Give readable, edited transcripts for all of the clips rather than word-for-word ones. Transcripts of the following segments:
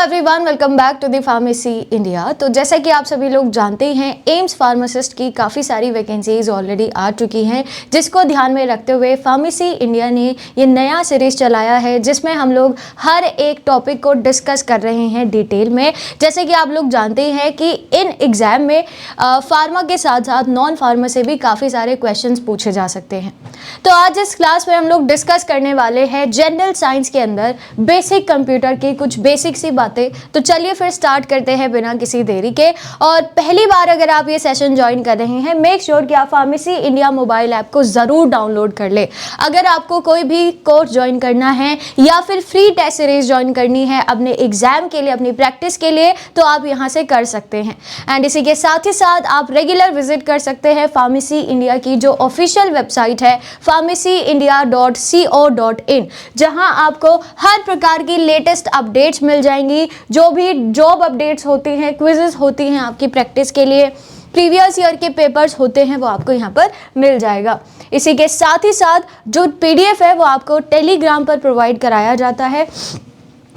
Everyone, welcome back to the pharmacy India. तो जैसा कि आप सभी लोग जानते हैं, एम्स फार्मासिस्ट की काफ़ी सारी वैकेंसीज ऑलरेडी आ चुकी हैं, जिसको ध्यान में रखते हुए फार्मेसी इंडिया ने ये नया सीरीज चलाया है जिसमें हम लोग हर एक टॉपिक को डिस्कस कर रहे हैं डिटेल में। जैसे कि आप लोग जानते हैं कि इन एग्ज़ाम में फार्मा के साथ साथ नॉन फार्मा से भी काफ़ी सारे क्वेश्चंस पूछे जा सकते हैं। तो आज इस क्लास में हम लोग डिस्कस करने वाले हैं जनरल साइंस के अंदर बेसिक कंप्यूटर की कुछ बेसिक सी बातें। तो चलिए फिर स्टार्ट करते हैं बिना किसी देरी के। और पहली बार अगर आप ये सेशन ज्वाइन कर रहे हैं, मेक श्योर कि आप फार्मेसी इंडिया मोबाइल ऐप को ज़रूर डाउनलोड कर ले। अगर आपको कोई भी कोर्स ज्वाइन करना है या फिर फ्री टेस्ट सीरीज ज्वाइन करनी है अपने एग्जाम के लिए, अपनी प्रैक्टिस के लिए, तो आप यहाँ से कर सकते हैं। एंड इसी के साथ ही साथ आप रेगुलर विजिट कर सकते हैं फार्मेसी इंडिया की जो ऑफिशियल वेबसाइट है pharmacyindia.co.in, जहां आपको हर प्रकार की लेटेस्ट अपडेट्स मिल जाएंगी। जो भी जॉब अपडेट्स होती हैं, क्विजेस होती हैं आपकी प्रैक्टिस के लिए, प्रीवियस ईयर के पेपर्स होते हैं, वो आपको यहाँ पर मिल जाएगा। इसी के साथ ही साथ जो PDF है वो आपको टेलीग्राम पर प्रोवाइड कराया जाता है,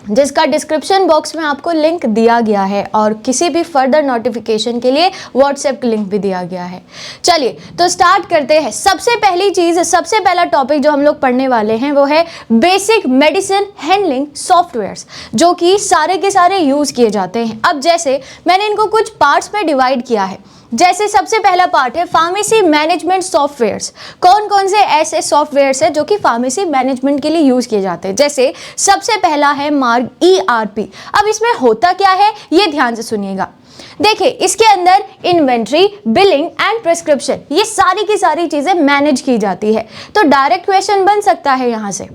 जिसका डिस्क्रिप्शन बॉक्स में आपको लिंक दिया गया है, और किसी भी फर्दर नोटिफिकेशन के लिए व्हाट्सएप लिंक भी दिया गया है। चलिए तो स्टार्ट करते हैं। सबसे पहली चीज़, सबसे पहला टॉपिक जो हम लोग पढ़ने वाले हैं वो है बेसिक मेडिसिन हैंडलिंग सॉफ्टवेयर्स, जो कि सारे के सारे यूज़ किए जाते हैं। अब जैसे मैंने इनको कुछ पार्ट्स में डिवाइड किया है। जैसे सबसे पहला पार्ट है फार्मेसी मैनेजमेंट सॉफ्टवेयर्स। कौन कौन से ऐसे सॉफ्टवेयर्स हैं जो कि फार्मेसी मैनेजमेंट के लिए यूज़ किए जाते हैं। जैसे सबसे पहला है मार्ग ERP। अब इसमें होता क्या है, ये ध्यान से सुनिएगा। देखिए, इसके अंदर इन्वेंट्री, बिलिंग एंड प्रिस्क्रिप्शन, ये सारी की सारी चीज़ें मैनेज की जाती है। तो डायरेक्ट क्वेश्चन बन सकता है यहाँ से,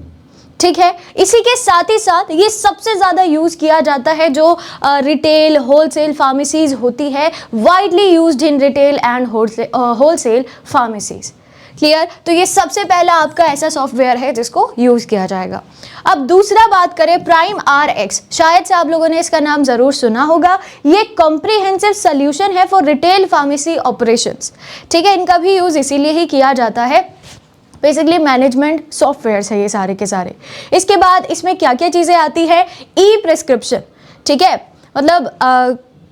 ठीक है। इसी के साथ ही साथ ये सबसे ज़्यादा यूज़ किया जाता है जो रिटेल होलसेल फार्मेसीज होती है, widely used in retail and wholesale pharmacies. Clear. तो ये सबसे पहला आपका ऐसा सॉफ्टवेयर है जिसको यूज़ किया जाएगा। अब दूसरा बात करें प्राइम RX, शायद से आप लोगों ने इसका नाम ज़रूर सुना होगा। ये कॉम्प्रिहेंसिव सोल्यूशन है फॉर रिटेल फार्मेसी ऑपरेशंस, ठीक है। इनका भी यूज़ इसीलिए ही किया जाता है। बेसिकली मैनेजमेंट सॉफ्टवेयर्स है ये सारे के सारे। इसके बाद इसमें क्या क्या चीज़ें आती है, E-प्रिस्क्रिप्शन, ठीक है। मतलब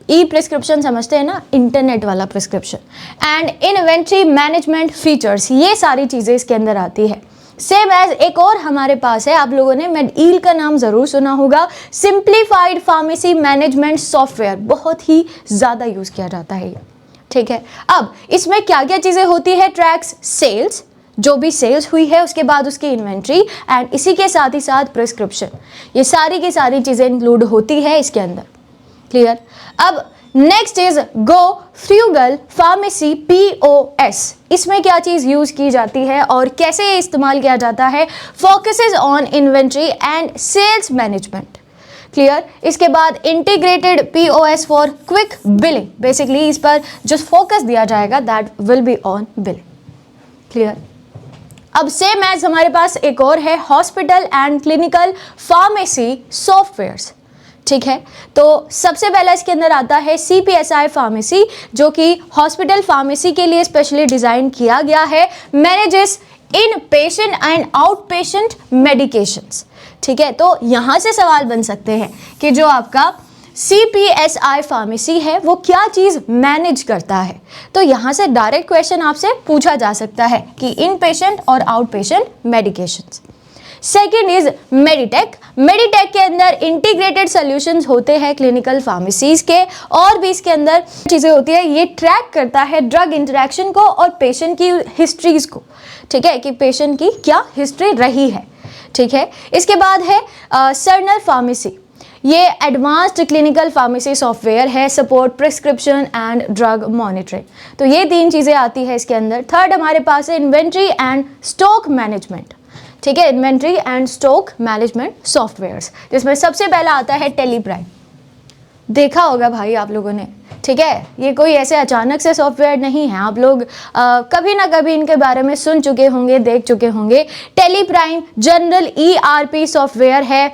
E-प्रिस्क्रिप्शन समझते हैं ना, इंटरनेट वाला prescription, and inventory management features, ये सारी चीज़ें इसके अंदर आती है। सेम एज एक और हमारे पास है, आप लोगों ने मेडईल का नाम ज़रूर सुना होगा, सिंप्लीफाइड फार्मेसी मैनेजमेंट सॉफ्टवेयर, बहुत ही ज़्यादा यूज़ किया जाता है ये, ठीक है। अब इसमें क्या क्या चीज़ें होती है, ट्रैक्स सेल्स, जो भी सेल्स हुई है, उसके बाद उसकी इन्वेंट्री, एंड इसी के साथ ही साथ प्रिस्क्रिप्शन, ये सारी की सारी चीज़ें इंक्लूड होती है इसके अंदर। क्लियर। अब next is go fugal pharmacy POS। इसमें क्या चीज़ यूज़ की जाती है और कैसे इस्तेमाल किया जाता है, focuses on inventory and sales management. Clear. इसके बाद integrated POS for quick billing, basically इस पर जो फोकस दिया जाएगा that will be on billing. Clear. अब सेम एज हमारे पास एक और है hospital and clinical pharmacy softwares, ठीक है। तो सबसे पहला इसके अंदर आता है CPSI फार्मेसी, जो कि हॉस्पिटल फार्मेसी के लिए स्पेशली डिज़ाइन किया गया है। Manages in patient and out patient medications, ठीक है। तो यहाँ से सवाल बन सकते हैं कि जो आपका CPSI फार्मेसी है वो क्या चीज़ मैनेज करता है। तो यहाँ से डायरेक्ट क्वेश्चन आपसे पूछा जा सकता है कि इन पेशेंट और out patient medications. Second is Meditech. Meditech के अंदर इंटीग्रेटेड सॉल्यूशंस होते हैं क्लिनिकल फार्मेसीज के, और भी इसके अंदर चीज़ें होती है। ये ट्रैक करता है ड्रग इंटरेक्शन को और पेशेंट की हिस्ट्रीज को, ठीक है, कि पेशेंट की क्या हिस्ट्री रही है, ठीक है। इसके बाद है सर्नल फार्मेसी। ये एडवांस्ड क्लिनिकल फार्मेसी सॉफ्टवेयर है, support prescription and drug monitoring. तो ये तीन चीज़ें आती है इसके अंदर। थर्ड हमारे पास है इन्वेंट्री एंड स्टॉक मैनेजमेंट, ठीक है, inventory and stock management softwares, जिसमें सबसे पहला आता है टेलीप्राइम। देखा होगा भाई आप लोगों ने, ठीक है। ये कोई ऐसे अचानक से सॉफ्टवेयर नहीं है, आप लोग कभी ना कभी इनके बारे में सुन चुके होंगे, देख चुके होंगे। टेलीप्राइम जनरल ERP सॉफ्टवेयर है,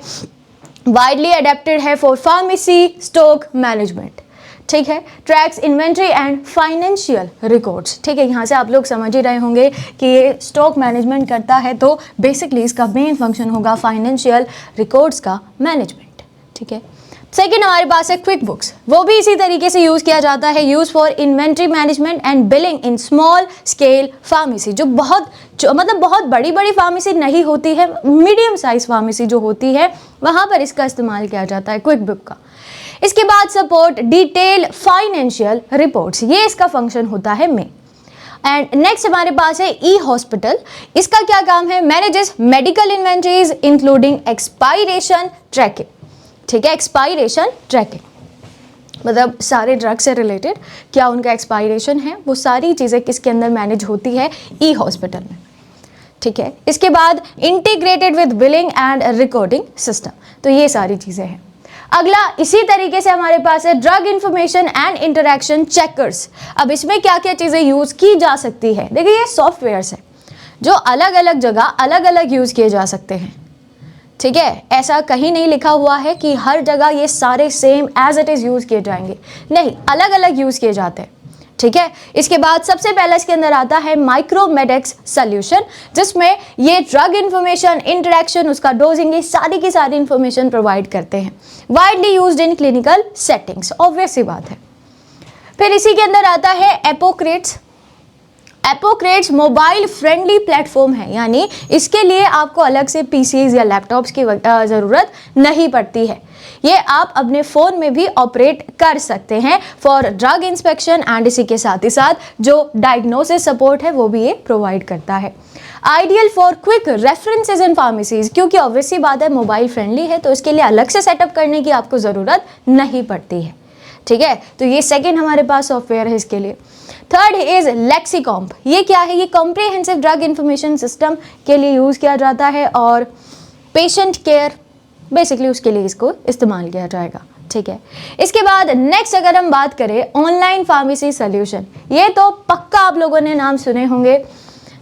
वाइडली अडेप्टेड है फॉर फार्मेसी स्टॉक मैनेजमेंट, ठीक है। Tracks inventory and financial records, ठीक है। यहाँ से आप लोग समझ ही रहे होंगे कि ये स्टॉक मैनेजमेंट करता है, तो बेसिकली इसका मेन फंक्शन होगा फाइनेंशियल रिकॉर्ड्स का मैनेजमेंट, ठीक है। सेकेंड हमारे पास है क्विक बुक्स, वो भी इसी तरीके से यूज किया जाता है, use for inventory management and billing in small scale pharmacy, जो मतलब बहुत बड़ी बड़ी फार्मेसी नहीं होती है, मीडियम साइज फार्मेसी जो होती है वहां पर इसका इस्तेमाल किया जाता है क्विक बुक का। इसके बाद सपोर्ट डिटेल फाइनेंशियल रिपोर्ट्स, ये इसका फंक्शन होता है में। एंड नेक्स्ट हमारे पास है ई हॉस्पिटल, इसका क्या काम है, manages medical inventories including expiration tracking, ठीक है, एक्सपायरेशन ट्रैकिंग मतलब सारे ड्रग से रिलेटेड क्या उनका एक्सपायरेशन है, वो सारी चीज़ें किसके अंदर मैनेज होती है, ई हॉस्पिटल में, ठीक है। इसके बाद integrated with billing and recording system, तो ये सारी चीज़ें हैं। अगला इसी तरीके से हमारे पास है drug information and interaction checkers. अब इसमें क्या क्या चीज़ें यूज़ की जा सकती है, देखिए ये सॉफ्टवेयर्स है जो अलग अलग जगह अलग अलग यूज़ किए जा सकते हैं, ठीक है। ऐसा कहीं नहीं लिखा हुआ है कि हर जगह ये सारे same as it is use किए जाएंगे, नहीं, अलग अलग यूज़ किए जाते हैं, ठीक है। इसके बाद सबसे पहले इसके अंदर आता है माइक्रोमेडेक्स सॉल्यूशन, जिसमें ये ड्रग इंफॉर्मेशन, इंटरेक्शन, उसका डोजिंग, ये सारी की सारी इंफॉर्मेशन प्रोवाइड करते हैं, widely used in clinical settings, obvious सी बात है। फिर इसी के अंदर आता है Epocrates. Epocrates mobile friendly platform है, यानी इसके लिए आपको अलग से पीसीज या लैपटॉप्स की ज़रूरत नहीं पड़ती है, ये आप अपने फ़ोन में भी ऑपरेट कर सकते हैं फॉर ड्रग इंस्पेक्शन एंड इसी के साथ ही साथ जो डायग्नोसिस सपोर्ट है वो भी ये प्रोवाइड करता है। Ideal for quick references in pharmacies, क्योंकि ऑब्वियसली बात है मोबाइल फ्रेंडली है तो इसके लिए अलग से सेटअप करने की आपको ज़रूरत नहीं पड़ती है, ठीक है। तो ये सेकेंड हमारे पास सॉफ्टवेयर है इसके लिए। थर्ड इज लेक्सिकॉम्प, ये क्या है, ये कॉम्प्रिहेंसिव ड्रग इंफॉर्मेशन सिस्टम के लिए यूज़ किया जाता है और पेशेंट केयर बेसिकली उसके लिए इसको इस्तेमाल किया जाएगा, ठीक है। इसके बाद नेक्स्ट अगर हम बात करें ऑनलाइन फार्मेसी सॉल्यूशन, ये तो पक्का आप लोगों ने नाम सुने होंगे,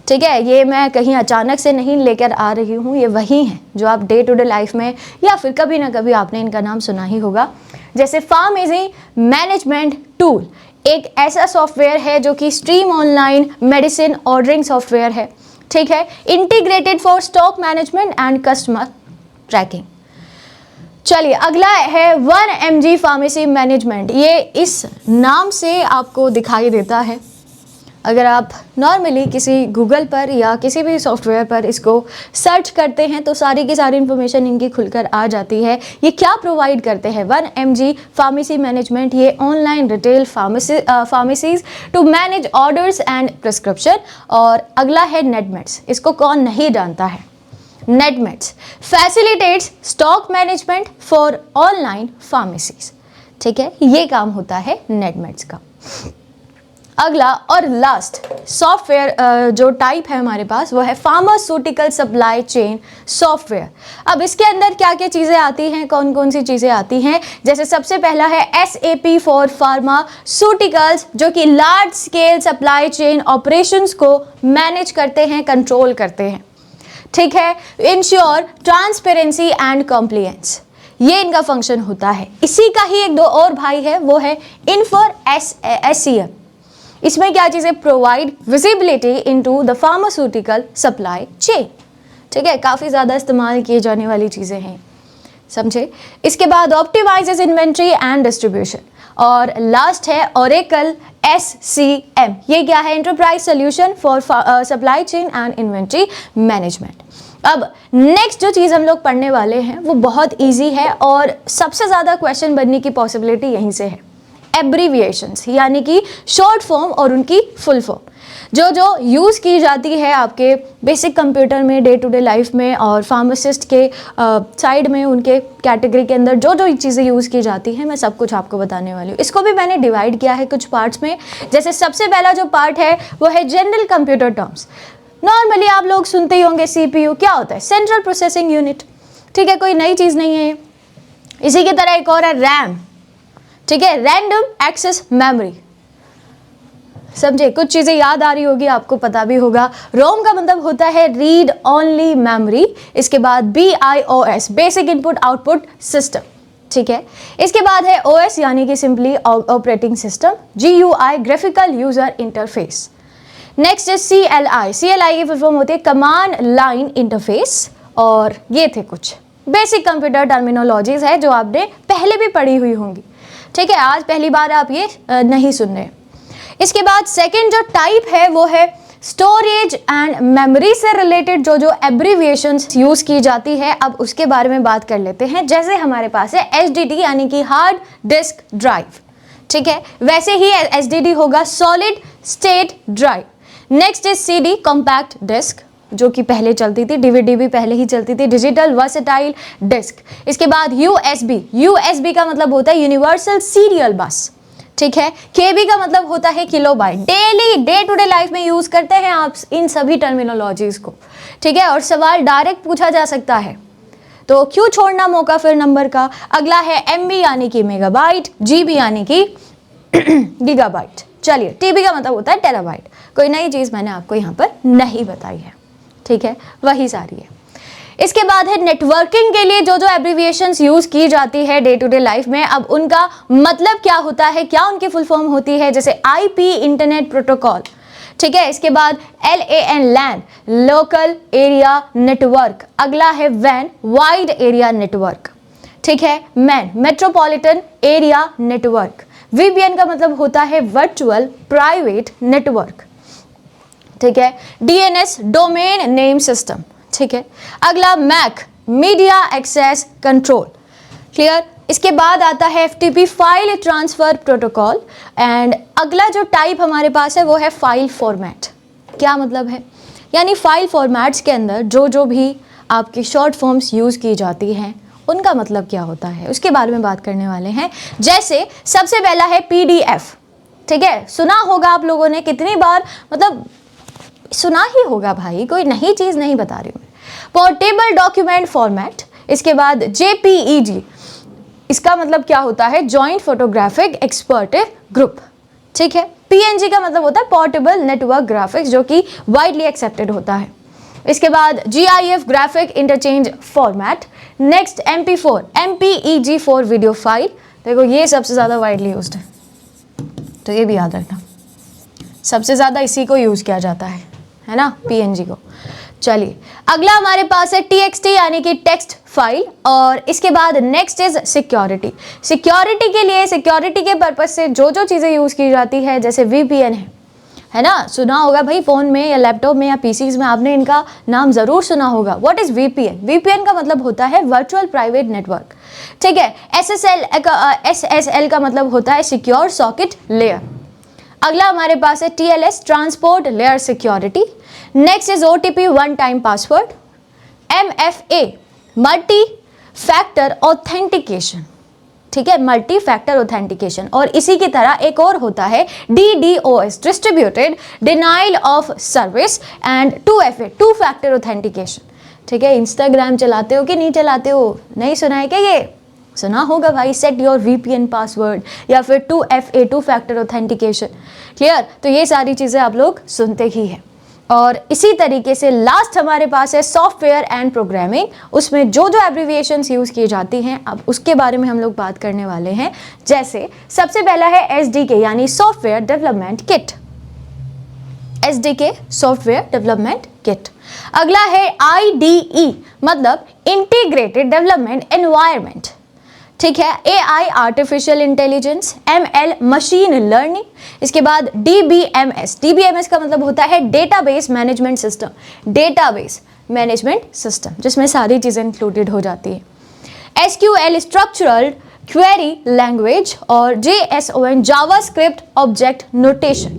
ठीक है। ये मैं कहीं अचानक से नहीं लेकर आ रही हूँ, ये वही हैं जो आप डे टू डे लाइफ में या फिर कभी ना कभी आपने इनका नाम सुना ही होगा। जैसे फार्मेसी मैनेजमेंट टूल एक ऐसा सॉफ्टवेयर है जो कि stream online medicine ordering software है, ठीक है, integrated for stock management and customer tracking. चलिए अगला है 1mg फार्मेसी मैनेजमेंट, ये इस नाम से आपको दिखाई देता है। अगर आप नॉर्मली किसी गूगल पर या किसी भी सॉफ्टवेयर पर इसको सर्च करते हैं तो सारी की सारी इन्फॉर्मेशन इनकी खुलकर आ जाती है। ये क्या प्रोवाइड करते हैं, 1mg फार्मेसी मैनेजमेंट, ये online retail pharmacies to manage orders and prescription. और अगला है नेटमेट्स, इसको कौन नहीं जानता है, Netmeds facilitates stock management for online pharmacies, ठीक है, ये काम होता है नेटमेट्स का। अगला और लास्ट सॉफ्टवेयर जो टाइप है हमारे पास वो है फार्मास्यूटिकल सप्लाई चेन सॉफ्टवेयर। अब इसके अंदर क्या क्या चीज़ें आती हैं, कौन कौन सी चीज़ें आती हैं, जैसे सबसे पहला है SAP फॉर फार्मास्यूटिकल्स, जो कि large scale supply chain operations को मैनेज करते हैं, कंट्रोल करते हैं, ठीक है। इंश्योर ट्रांसपेरेंसी एंड कॉम्प्लियंस, ये इनका फंक्शन होता है। इसी का ही एक दो और भाई है, वो है इन्फॉर SCM। इसमें क्या चीज़ें, provide visibility into the pharmaceutical supply chain, ठीक है, काफ़ी ज़्यादा इस्तेमाल किए जाने वाली चीज़ें हैं, समझे। इसके बाद ऑप्टिमाइजेज इन्वेंट्री एंड डिस्ट्रीब्यूशन, और लास्ट है ओरेकल SCM, ये क्या है, enterprise solution for supply chain and inventory management. अब नेक्स्ट जो चीज़ हम लोग पढ़ने वाले हैं वो बहुत इजी है और सबसे ज़्यादा क्वेश्चन बनने की पॉसिबिलिटी यहीं से है, एब्रीविएशंस, यानी कि शॉर्ट फॉर्म और उनकी फुल फॉर्म जो यूज़ की जाती है आपके बेसिक कंप्यूटर में, डे टू डे लाइफ में, और फार्मासिस्ट के साइड में उनके कैटेगरी के अंदर जो जो चीज़ें यूज़ की जाती हैं, मैं सब कुछ आपको बताने वाली हूँ। इसको भी मैंने डिवाइड किया है कुछ पार्ट्स में। जैसे सबसे पहला जो पार्ट है वो है जनरल कंप्यूटर टर्म्स। नॉर्मली आप लोग सुनते ही होंगे CPU, क्या होता है, सेंट्रल प्रोसेसिंग यूनिट, ठीक है, कोई नई चीज़ नहीं है। इसी की तरह एक और है रैम, ठीक है, रैंडम एक्सेस मेमोरी, समझे, कुछ चीज़ें याद आ रही होगी, आपको पता भी होगा। रोम का मतलब होता है रीड ओनली मेमोरी। इसके बाद BIOS, basic input output system, ठीक है। इसके बाद है OS यानी कि simply operating system, GUI graphical user interface. Next है CLI की फुल फॉर्म होती है कमांड लाइन इंटरफेस, और ये थे कुछ, बेसिक कंप्यूटर टर्मिनोलॉजीज है जो आपने पहले भी पढ़ी हुई होंगी, ठीक है, आज पहली बार आप ये नहीं सुन रहे। इसके बाद सेकंड जो टाइप है वो है स्टोरेज एंड मेमोरी से रिलेटेड जो जो एब्रीविएशंस यूज की जाती है, अब उसके बारे में बात कर लेते हैं। जैसे हमारे पास है HDD यानी कि हार्ड डिस्क ड्राइव, ठीक है, वैसे ही HDD होगा solid state drive. Next is CD compact disc जो कि पहले चलती थी, DVD भी पहले ही चलती थी, डिजिटल वर्सेटाइल डिस्क। इसके बाद USB का मतलब होता है यूनिवर्सल सीरियल बस, ठीक है। KB का मतलब होता है kilobyte. Daily day to day life में यूज करते हैं आप इन सभी टर्मिनोलॉजीज को, ठीक है, और सवाल डायरेक्ट पूछा जा सकता है, तो क्यों छोड़ना मौका फिर नंबर का। अगला है MB यानी कि मेगाबाइट, GB यानी कि गीगाबाइट। चलिए, TB का मतलब होता है टेराबाइट। कोई नई चीज मैंने आपको यहाँ पर नहीं बताई है, ठीक है, वही सारी है। इसके बाद है नेटवर्किंग के लिए जो जो एब्रीविएशंस यूज की जाती है डे टू डे लाइफ में, अब उनका मतलब क्या होता है, क्या उनकी फुल फॉर्म होती है, जैसे IP इंटरनेट प्रोटोकॉल, ठीक है। इसके बाद LAN लोकल एरिया नेटवर्क। अगला है WAN वाइड एरिया नेटवर्क, ठीक है। MAN metropolitan area network. VPN का मतलब होता है वर्चुअल प्राइवेट नेटवर्क, ठीक है। DNS डोमेन नेम सिस्टम, ठीक है। अगला MAC media access control, clear. इसके बाद आता है FTP file transfer protocol. And अगला जो टाइप हमारे पास है वो है फाइल फॉर्मेट। क्या मतलब है, यानी फाइल फॉर्मेट्स के अंदर जो जो भी आपकी शॉर्ट फॉर्म्स यूज की जाती हैं उनका मतलब क्या होता है, उसके बारे में बात करने वाले हैं। जैसे सबसे पहला है PDF, ठीक है, सुना होगा आप लोगों ने कितनी बार, मतलब सुना ही होगा भाई, कोई नई चीज नहीं बता रही हूँ। Portable document format. इसके बाद JPEG, इसका मतलब क्या होता है, जॉइंट फोटोग्राफिक एक्सपर्टिव ग्रुप, ठीक है। PNG का मतलब होता है पोर्टेबल नेटवर्क ग्राफिक्स जो कि वाइडली एक्सेप्टेड होता है। इसके बाद GIF graphic interchange format. Next MP4 MPEG-4 video file. देखो ये सबसे ज़्यादा वाइडली यूज्ड है, तो ये भी याद रखना, सबसे ज़्यादा इसी को यूज़ किया जाता है ना, PNG को। चलिए, अगला हमारे पास है TXT यानी कि टेक्स्ट फाइल। और इसके बाद नेक्स्ट इज सिक्योरिटी। सिक्योरिटी के लिए, सिक्योरिटी के पर्पज से जो जो चीज़ें यूज़ की जाती है, जैसे VPN है ना, सुना होगा भाई, फ़ोन में या लैपटॉप में या PCs में आपने इनका नाम ज़रूर सुना होगा। What is VPN? VPN का मतलब होता है वर्चुअल प्राइवेट नेटवर्क, ठीक है। SSL का मतलब होता है सिक्योर सॉकेट लेयर। अगला हमारे पास है TLS transport layer security. Next is OTP one time password. MFA multi factor authentication, ठीक है, मल्टी फैक्टर ऑथेंटिकेशन। और इसी की तरह एक और होता है DDoS distributed denial of service and 2FA two factor authentication, ठीक है। इंस्टाग्राम चलाते हो कि नहीं चलाते हो, नहीं सुना है क्या, ये सुना होगा भाई, सेट योर VPN पासवर्ड या फिर 2FA two factor authentication, clear. तो ये सारी चीज़ें आप लोग सुनते ही हैं। और इसी तरीके से लास्ट हमारे पास है सॉफ्टवेयर एंड प्रोग्रामिंग। उसमें जो जो एब्रीविएशंस यूज़ की जाती हैं, अब उसके बारे में हम लोग बात करने वाले हैं। जैसे सबसे पहला है SDK यानी software development kit, SDK software development kit. अगला है IDE मतलब इंटीग्रेटेड डेवलपमेंट एनवायरनमेंट, ठीक है। AI artificial intelligence, ML machine learning. इसके बाद DBMS का मतलब होता है database management system, database management system जिसमें सारी चीज़ें इंक्लूडेड हो जाती है। SQL स्ट्रक्चरल क्वेरी लैंग्वेज और JSON JavaScript object notation,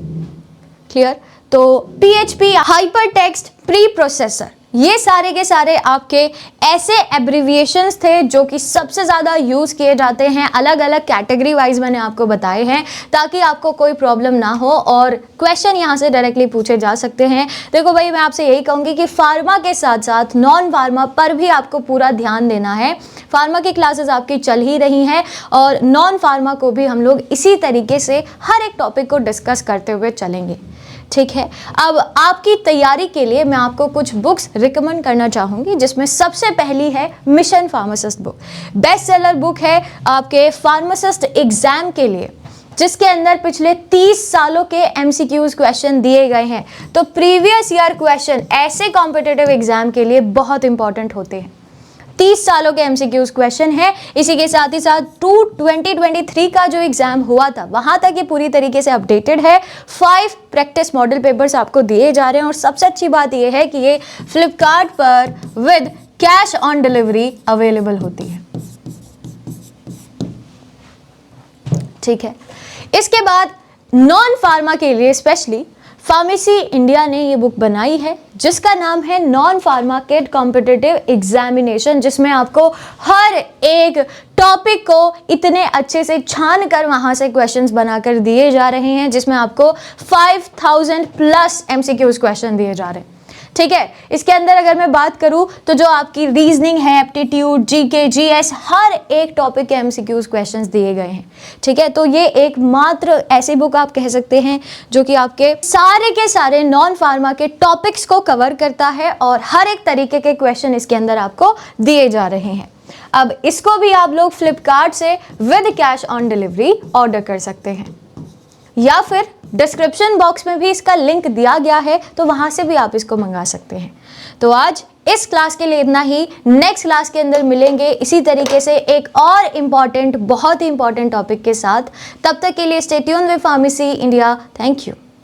clear. तो PHP hyper text pre processor, ये सारे के सारे आपके ऐसे एब्रीविएशंस थे जो कि सबसे ज़्यादा यूज़ किए जाते हैं। अलग अलग कैटेगरी वाइज मैंने आपको बताए हैं ताकि आपको कोई प्रॉब्लम ना हो और क्वेश्चन यहाँ से डायरेक्टली पूछे जा सकते हैं। देखो भाई, मैं आपसे यही कहूँगी कि फार्मा के साथ साथ नॉन फार्मा पर भी आपको पूरा ध्यान देना है। फार्मा की क्लासेस आपकी चल ही रही हैं और नॉन फार्मा को भी हम लोग इसी तरीके से हर एक टॉपिक को डिस्कस करते हुए चलेंगे, ठीक है। अब आपकी तैयारी के लिए मैं आपको कुछ बुक्स रिकमेंड करना चाहूँगी, जिसमें सबसे पहली है mission pharmacist book. Best seller book है आपके फार्मासिस्ट एग्जाम के लिए, जिसके अंदर पिछले 30 सालों के MCQs क्वेश्चन दिए गए हैं। तो प्रीवियस ईयर क्वेश्चन ऐसे कॉम्पिटिटिव एग्जाम के लिए बहुत इंपॉर्टेंट होते हैं। 30 सालों के MCQs क्वेश्चन है। इसी के साथ ही साथ 2023 का जो एग्जाम हुआ था वहां तक ये पूरी तरीके से अपडेटेड है। 5 प्रैक्टिस मॉडल पेपर्स आपको दिए जा रहे हैं और सबसे अच्छी बात ये है कि ये फ्लिपकार्ट पर with cash on delivery available होती है। ठीक है, इसके बाद नॉन फार्मा के लिए स्पेशली फार्मेसी इंडिया ने ये बुक बनाई है जिसका नाम है non pharma kid competitive examination, जिसमें आपको हर एक टॉपिक को इतने अच्छे से छान कर वहां से क्वेश्चंस बनाकर दिए जा रहे हैं, जिसमें आपको 5000 प्लस MCQs क्वेश्चन दिए जा रहे हैं। ठीक है, इसके अंदर अगर मैं बात करूं तो जो आपकी रीजनिंग है, एप्टीट्यूड, जीके, जीएस, हर एक टॉपिक के MCQs क्वेश्चंस दिए गए हैं। ठीक है, तो ये एकमात्र ऐसी बुक आप कह सकते हैं जो कि आपके सारे के सारे नॉन फार्मा के टॉपिक्स को कवर करता है और हर एक तरीके के क्वेश्चन इसके अंदर आपको दिए जा रहे हैं। अब इसको भी आप लोग फ्लिपकार्ट से with cash on delivery order कर सकते हैं या फिर डिस्क्रिप्शन बॉक्स में भी इसका लिंक दिया गया है, तो वहां से भी आप इसको मंगा सकते हैं। तो आज इस क्लास के लिए इतना ही। नेक्स्ट क्लास के अंदर मिलेंगे इसी तरीके से एक और इम्पॉर्टेंट, बहुत ही इंपॉर्टेंट टॉपिक के साथ। तब तक के लिए stay tuned with pharmacy India. Thank you.